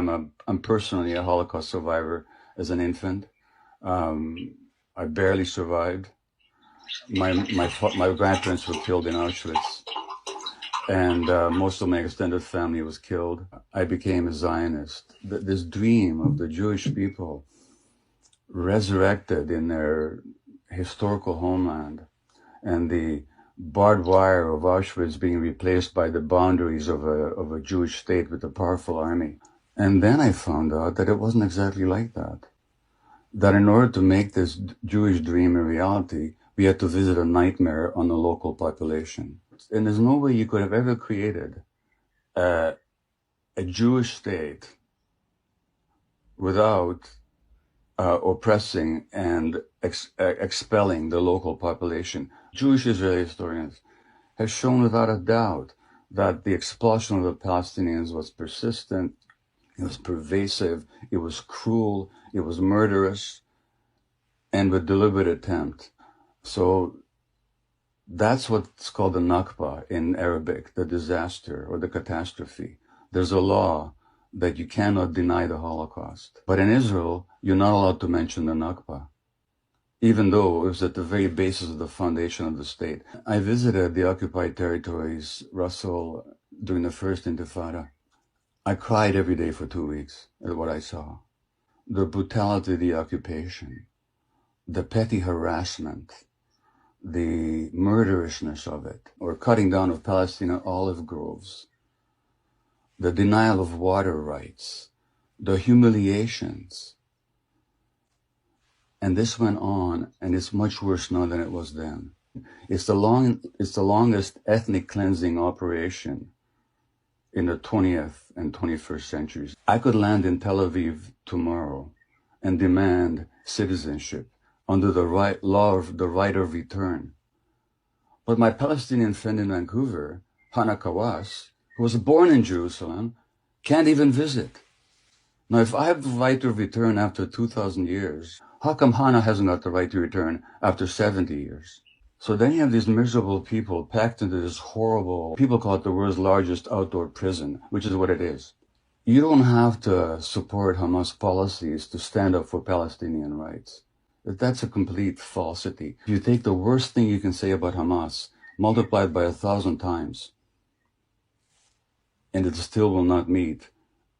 I'm personally a Holocaust survivor as an infant. I barely survived. My grandparents were killed in Auschwitz, and most of my extended family was killed. I became a Zionist. This dream of the Jewish people resurrected in their historical homeland, and the barbed wire of Auschwitz being replaced by the boundaries of a Jewish state with a powerful army. And then I found out that it wasn't exactly like that. That in order to make this Jewish dream a reality, we had to visit a nightmare on the local population. And there's no way you could have ever created a Jewish state without oppressing and expelling the local population. Jewish Israeli historians have shown without a doubt that the expulsion of the Palestinians was persistent, it was pervasive, it was cruel, it was murderous, and with deliberate attempt. So that's what's called the Nakba in Arabic, the disaster or the catastrophe. There's a law that you cannot deny the Holocaust. But in Israel, you're not allowed to mention the Nakba, even though it was at the very basis of the foundation of the state. I visited the occupied territories, Russell, during the first Intifada. I cried every day for 2 weeks at what I saw. The brutality of the occupation, the petty harassment, the murderousness of it, or cutting down of Palestinian olive groves, the denial of water rights, the humiliations. And this went on, and it's much worse now than it was then. It's the longest ethnic cleansing operation in the 20th and 21st centuries. I could land in Tel Aviv tomorrow and demand citizenship under the law of the right of return. But my Palestinian friend in Vancouver, Hannah Kawas, who was born in Jerusalem, can't even visit. Now, if I have the right to return after 2,000 years, how come Hannah hasn't got the right to return after 70 years? So then you have these miserable people packed into this horrible, people call it the world's largest outdoor prison, which is what it is. You don't have to support Hamas policies to stand up for Palestinian rights. That's a complete falsity. If you take the worst thing you can say about Hamas, multiplied by 1,000 times, and it still will not meet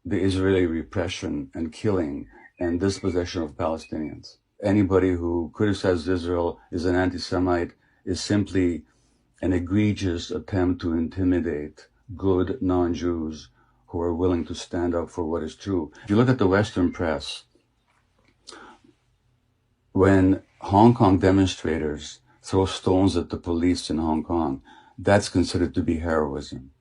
the Israeli repression and killing and dispossession of Palestinians. Anybody who criticizes Israel is an anti-Semite is simply an egregious attempt to intimidate good non-Jews who are willing to stand up for what is true. If you look at the Western press, when Hong Kong demonstrators throw stones at the police in Hong Kong, that's considered to be heroism.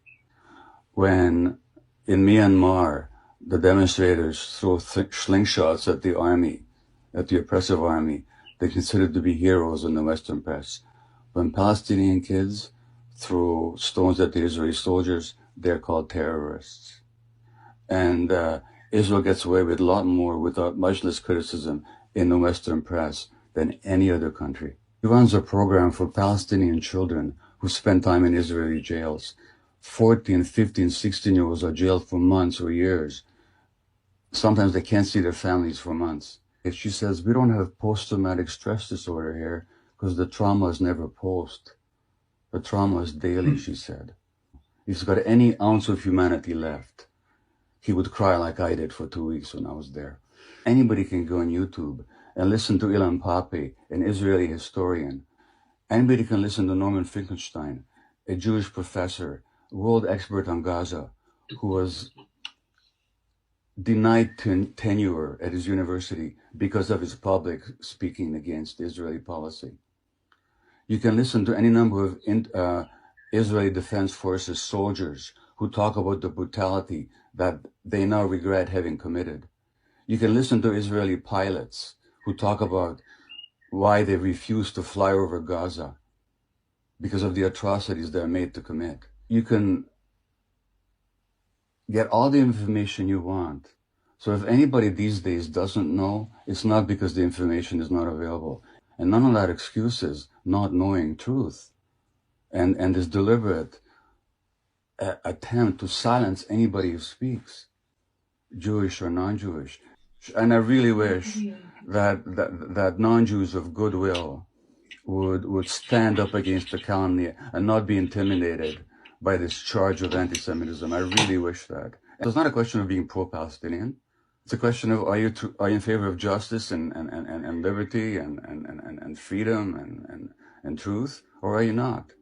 When in Myanmar, the demonstrators throw slingshots at the army, at the oppressive army, they're considered to be heroes in the Western press. When Palestinian kids throw stones at the Israeli soldiers, they're called terrorists. And Israel gets away with a lot more without much less criticism in the Western press than any other country. He runs a program for Palestinian children who spend time in Israeli jails. 14, 15, 16-year-olds are jailed for months or years. Sometimes they can't see their families for months. If she says, we don't have post-traumatic stress disorder here because the trauma is never post. The trauma is daily, she said. If he's got any ounce of humanity left, he would cry like I did for 2 weeks when I was there. Anybody can go on YouTube and listen to Ilan Pappé, an Israeli historian. Anybody can listen to Norman Finkelstein, a Jewish professor, world expert on Gaza, who was denied tenure at his university because of his public speaking against Israeli policy. You can listen to any number of Israeli Defense Forces soldiers who talk about the brutality that they now regret having committed. You can listen to Israeli pilots who talk about why they refuse to fly over Gaza because of the atrocities they're made to commit. You can get all the information you want. So if anybody these days doesn't know, it's not because the information is not available. And none of that excuses not knowing truth and this deliberate attempt to silence anybody who speaks. Jewish or non-Jewish. And I really wish that non-Jews of goodwill would stand up against the calumny and not be intimidated by this charge of anti-Semitism. I really wish that. It's not a question of being pro-Palestinian. It's a question of are you in favor of justice and liberty and freedom and truth, or are you not?